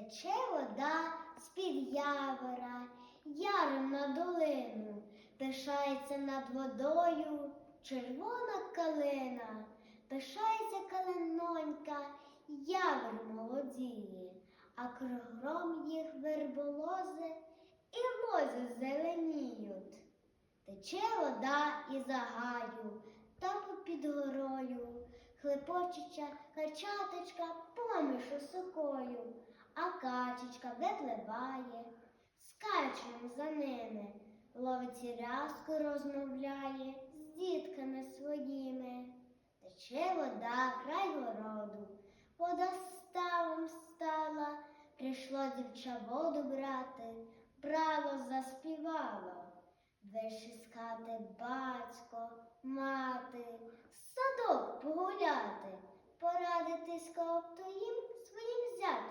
Тече вода з-під явора, яром на долину, пишається над водою червона калина, пишається калинонька, явор молодіє, а кругом їх верболози і лози зеленіють. Тече вода із гаю, та попід горою, хлепочуча качаточка поміж осокою, а качечка випливає, скачем за ними, ловить рязку, розмовляє з дітками своїми. Тече вода край городу, вода ставом стала, прийшло дівча воду брати, брало, заспівало. Вийшли з хати батько, мати, в садок погуляти, порадитись, кого б то їм своїм взяти